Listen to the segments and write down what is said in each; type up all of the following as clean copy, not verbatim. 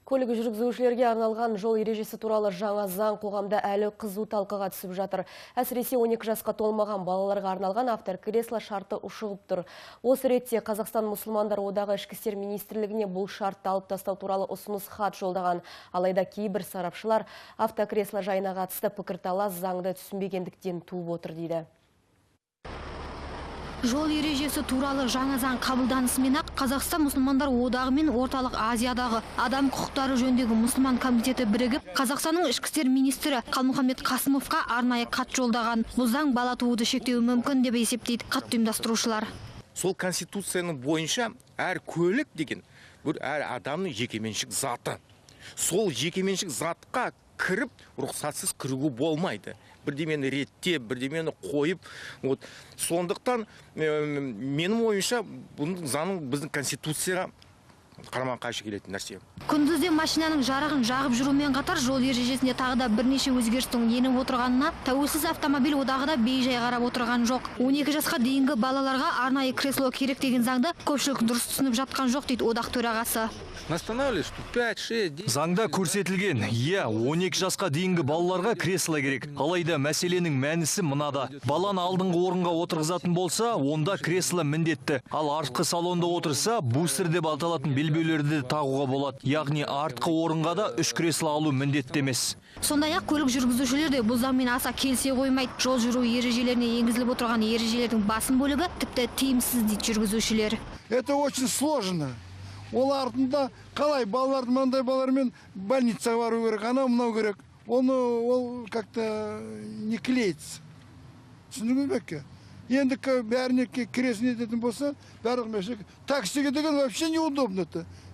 Көлік жүргізушілерге арналған жол ережесі туралы жаңа заң қоғамда әлі қызу талқыға түсіп жатыр. Әсіресе 12 жасқа толмаған балаларға арналған автокресло шарты ушығып тұр. Осы ретте Қазақстан мұсылмандар одағы ішкі істер министрлігіне бұл шартты алып тастау туралы ұсыныс хат жолдаған. Алайда кейбір сарапшылар автокресло жайына қатысты пікірталас заңды түсінбегендіктен туып отыр дейді. Жол ережесі туралы жаңа заң қабылданысымен-ақ Қазақстан мұсылмандар одағы мен Орталық Азиядағы адам құқықтары жөніндегі мұсылман комитеті бірігіп, Қазақстанның ішкі істер министрі Қалмұхаммед Қасымовқа арнайы хат жолдаған. Бұл заң бала тууды шектеуі мүмкін деп есептейді хат ұйымдастырушылар. Сол конституцияның бойынша әр көлік деген бір әр адамның жекеменшік заты. Сол жекеменшік затқа кіріп, рұқсатсыз кіруге болмайды. Бірдемені ретте, бірдемені қойып, сондықтан менің ойымша бұның заңның біздің конституцияға қарама-қайшы келетін нәрсе. Күндізде машинаның жарығын жағып жүрумен қатар жол ережесіне тағы да бірнеше өзгерістің еніп отырғанына тәуелсіз автомобиль одағы да бей-жай қарап отырған жоқ. 12 жасқа дейінгі балаларға арнайы кресло керек деген заңды көпшілік дұрыс түсініп жатқан жоқ дейді одақ төрағасы. Заңда көрсетілген, 12 жасқа дейінгі балаларға кресло керек. Алайда мәселенің мәнісі мынада. Баланы алдыңғы орынға отырғызатын болса, онда кресло міндетті. Ал артқы салонда отырса, бустер деп аталатын белбеулерді тағуға болады. Яғни артқы орынға да 3 кресло алу міндетті емес. Сондай-ақ көлік жүргізушілер де бұл заңмен аса келісе қоймайды. Жол жүру ережелеріне енгізіліп отырған ережелердің басым бөлігі тіпті тиімсіз дейді жүргізушілер. Это очень сложно. Ол артында қалай балаларды мынандай балалармен больницаға бару керек, анау мынау керек. Ол как-то не клеится. Түсіндіңіз бе? Енді бәріне кресло ететін болса, барлық мәселе. Таксиге деген вообще неудобно.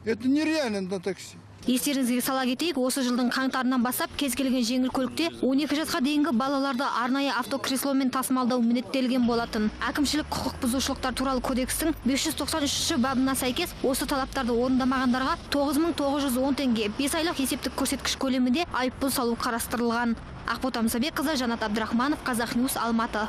Это нереально на такси. Естеріңізге сала кетейік, осы жылдың қаңтарынан бастап кез келген жеңіл көлікте 12 жасқа дейінгі балаларды арнайы автокресломен тасымалдау міндеттелген болатын. Әкімшілік құқық бұзушылықтар туралы кодекстің 593 бабына сәйкес осы талаптарды орындамағандарға 9.910 теңге 5 айлық есептік көрсеткіш көлемінде айыппұл салу қарастырылған. Ақбота Мұсабекқызы, Жанат Абдрахманов, Қазақньюс, Алматы.